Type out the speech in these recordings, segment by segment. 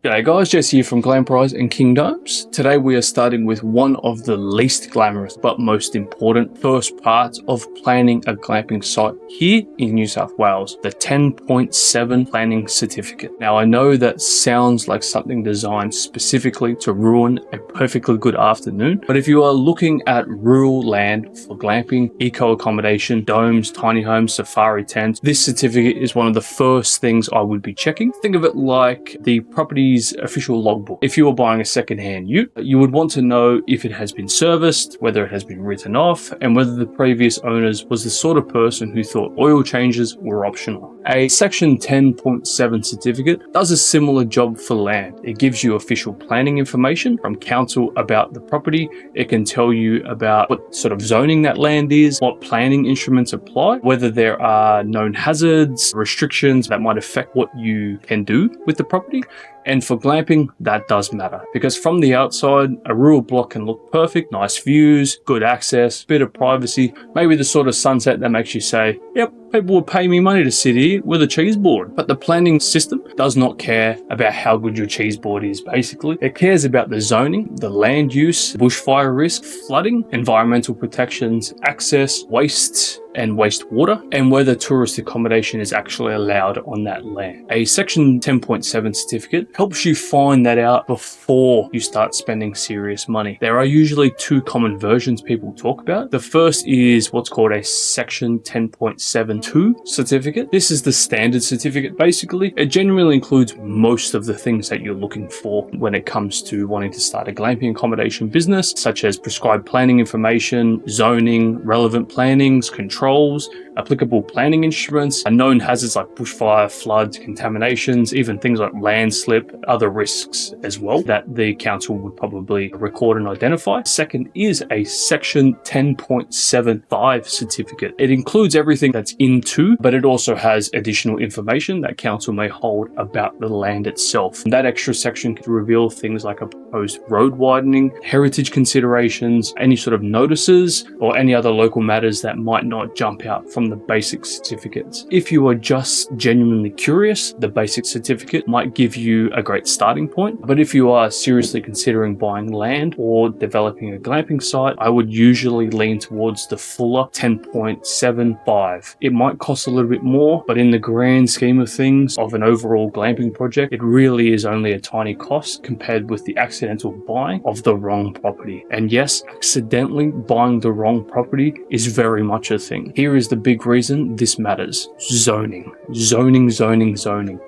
G'day guys, Jess here from Glamporise and Kingdoms. Today we are starting with one of the least glamorous but most important first parts of planning a glamping site here in New South Wales, the 10.7 planning certificate. Now I know that sounds like something designed specifically to ruin a perfectly good afternoon, but if you are looking at rural land for glamping, eco accommodation, domes, tiny homes, safari tents, this certificate is one of the first things I would be checking. Think of it like the property official logbook. If you were buying a second-hand ute, you would want to know if it has been serviced, whether it has been written off, and whether the previous owners was the sort of person who thought oil changes were optional. A Section 10.7 certificate does a similar job for land. It gives you official planning information from council about the property. It can tell you about what sort of zoning that land is, what planning instruments apply, whether there are known hazards, restrictions that might affect what you can do with the property. And for glamping, that does matter, because from the outside, a rural block can look perfect, nice views, good access, bit of privacy, maybe the sort of sunset that makes you say, yep, people would pay me money to sit here with a cheese board. But the planning system does not care about how good your cheese board is, basically. It cares about the zoning, the land use, bushfire risk, flooding, environmental protections, access, waste and wastewater, and whether tourist accommodation is actually allowed on that land. A Section 10.7 certificate helps you find that out before you start spending serious money. There are usually two common versions people talk about. The first is what's called a Section 10.72 certificate. This is the standard certificate, basically. It generally includes most of the things that you're looking for when it comes to wanting to start a glamping accommodation business, such as prescribed planning information, zoning, relevant plannings, controls, applicable planning instruments, and known hazards like bushfire, floods, contaminations, even things like landslip, other risks as well that the council would probably record and identify. Second is a Section 10.75 certificate. It includes everything that's in 2, but it also has additional information that council may hold about the land itself. And that extra section could reveal things like a proposed road widening, heritage considerations, any sort of notices, or any other local matters that might not jump out from the basic certificates. If you are just genuinely curious, the basic certificate might give you a great starting point. But if you are seriously considering buying land or developing a glamping site, I would usually lean towards the fuller 10.75. It might cost a little bit more, but in the grand scheme of things of an overall glamping project, it really is only a tiny cost compared with the accidental buying of the wrong property. And yes, accidentally buying the wrong property is very much a thing. Here is the big reason this matters. Zoning.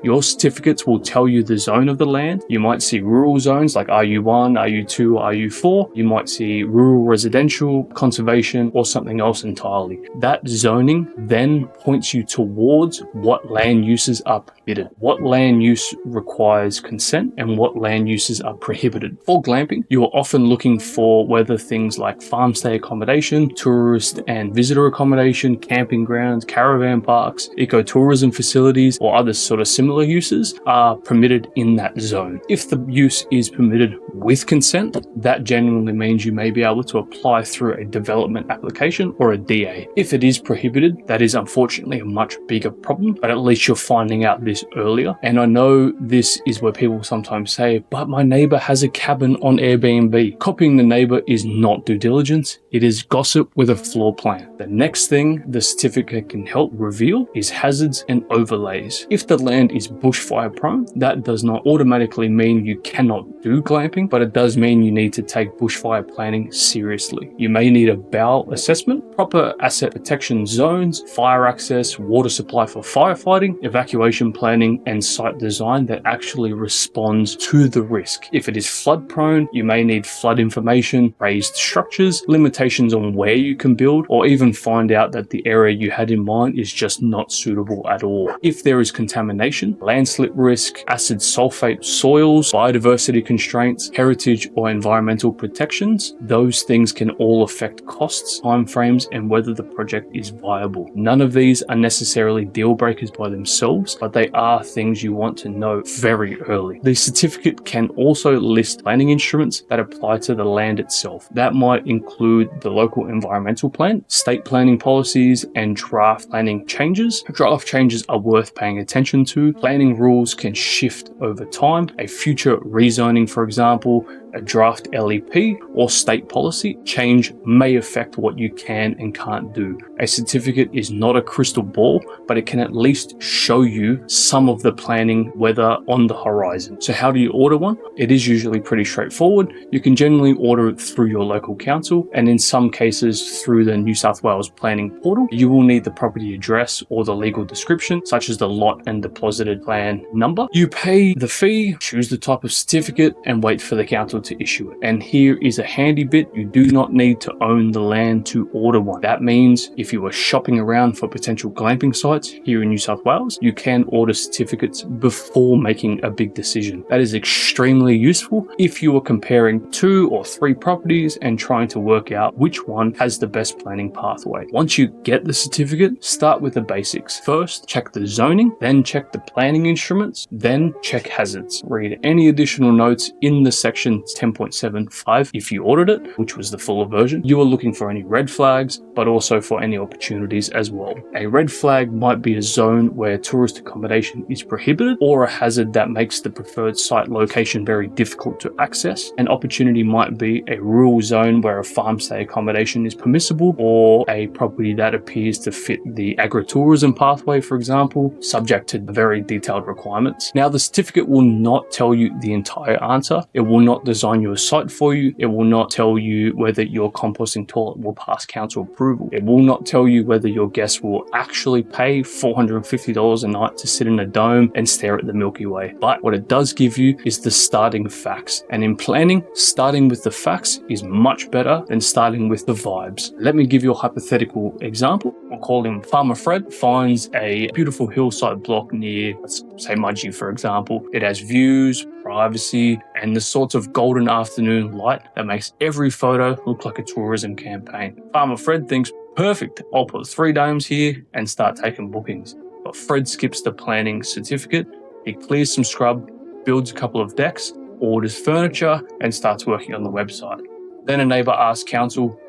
Your certificates will tell you the zone of the land. You might see rural zones like RU1, RU2, RU4. You might see rural residential, conservation, or something else entirely. That zoning then points you towards what land uses are permitted, what land use requires consent, and what land uses are prohibited. For glamping, you are often looking for whether things like farm stay accommodation, tourist and visitor accommodation, camping grounds, caravan parks, ecotourism facilities, or other sort of similar uses are permitted in that zone. If the use is permitted with consent, that genuinely means you may be able to apply through a development application or a DA. If it is prohibited, that is unfortunately a much bigger problem, but at least you're finding out this earlier. And I know this is where people sometimes say, but my neighbor has a cabin on Airbnb. Copying the neighbor is not due diligence. It is gossip with a floor plan. The next thing the certificate can help reveal is hazards and overlays. If the land is bushfire prone, that does not automatically mean you cannot do glamping, but it does mean you need to take bushfire planning seriously. You may need a BOW assessment, proper asset protection zones, fire access, water supply for firefighting, evacuation planning, and site design that actually responds to the risk. If it is flood prone, you may need flood information, raised structures, limitations on where you can build, or even find out that the area you had in mind is just not suitable at all. If there is contamination, landslip risk, acid sulfate soils, biodiversity constraints, heritage or environmental protections, those things can all affect costs, timeframes, and whether the project is viable. None of these are necessarily deal breakers by themselves, but they are things you want to know very early. The certificate can also list planning instruments that apply to the land itself. That might include the local environmental plan, state planning policy, policies and draft planning changes. Draft changes are worth paying attention to. Planning rules can shift over time. A future rezoning, for example, a draft LEP or state policy change may affect what you can and can't do. A certificate is not a crystal ball, but it can at least show you some of the planning weather on the horizon. So how do you order one? It is usually pretty straightforward. You can generally order it through your local council, and in some cases through the New South Wales planning portal. You will need the property address or the legal description, such as the lot and deposited plan number. You pay the fee, choose the type of certificate, and wait for the council to issue it. And here is a handy bit: you do not need to own the land to order one. That means if you are shopping around for potential glamping sites here in New South Wales, you can order certificates before making a big decision. That is extremely useful if you are comparing 2 or 3 properties and trying to work out which one has the best planning pathway. Once you get the certificate, start with the basics. First, check the zoning, then check the planning instruments, then check hazards. Read any additional notes in the section 10.75 if you ordered it, which was the fuller version. You are looking for any red flags, but also for any opportunities as well. A red flag might be a zone where tourist accommodation is prohibited, or a hazard that makes the preferred site location very difficult to access. An opportunity might be a rural zone where a farm stay accommodation is permissible, or a property that appears to fit the agritourism pathway, for example, subject to very detailed requirements. Now, the certificate will not tell you the entire answer. It will not design your site for you. It will not tell you whether your composting toilet will pass council approval. It will not tell you whether your guests will actually pay $450 a night to sit in a dome and stare at the Milky Way. But what it does give you is the starting facts. And in planning, starting with the facts is much better than starting with the vibes. Let me give you a hypothetical example. We'll call him Farmer Fred finds a beautiful hillside block near, let's say, Mudgee, for example. It has views, privacy, and the sorts of golden afternoon light that makes every photo look like a tourism campaign. Farmer Fred thinks, perfect, I'll put 3 domes here and start taking bookings. But Fred skips the planning certificate. He clears some scrub, builds a couple of decks, orders furniture, and starts working on the website. Then a neighbour asks council,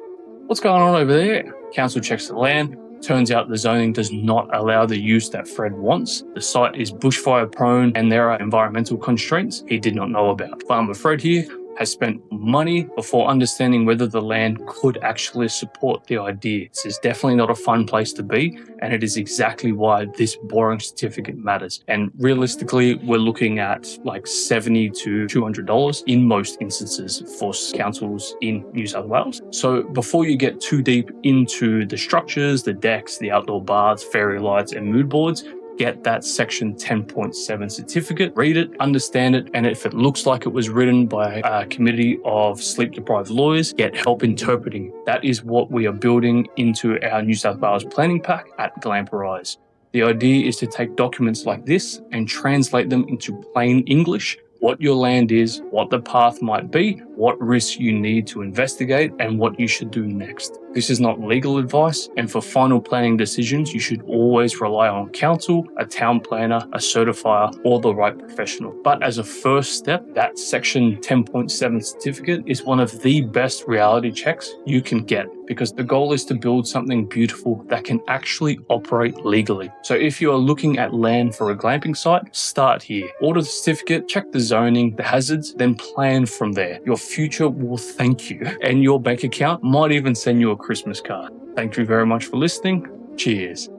what's going on over there? Council checks the land. Turns out the zoning does not allow the use that Fred wants. The site is bushfire prone and there are environmental constraints he did not know about. Farmer Fred here has spent money before understanding whether the land could actually support the idea. This is definitely not a fun place to be, and it is exactly why this boring certificate matters. And realistically, we're looking at like $70 to $200 in most instances for councils in New South Wales. So before you get too deep into the structures, the decks, the outdoor baths, fairy lights, and mood boards, get that section 10.7 certificate, read it, understand it, and if it looks like it was written by a committee of sleep-deprived lawyers, get help interpreting. That is what we are building into our New South Wales planning pack at Glamporise. The idea is to take documents like this and translate them into plain English, what your land is, what the path might be, what risks you need to investigate, and what you should do next. This is not legal advice, and for final planning decisions, you should always rely on council, a town planner, a certifier, or the right professional. But as a first step, that section 10.7 certificate is one of the best reality checks you can get, because the goal is to build something beautiful that can actually operate legally. So if you are looking at land for a glamping site, start here. Order the certificate, check the zoning, the hazards, then plan from there. Your future will thank you, and your bank account might even send you a Christmas card. Thank you very much for listening. Cheers.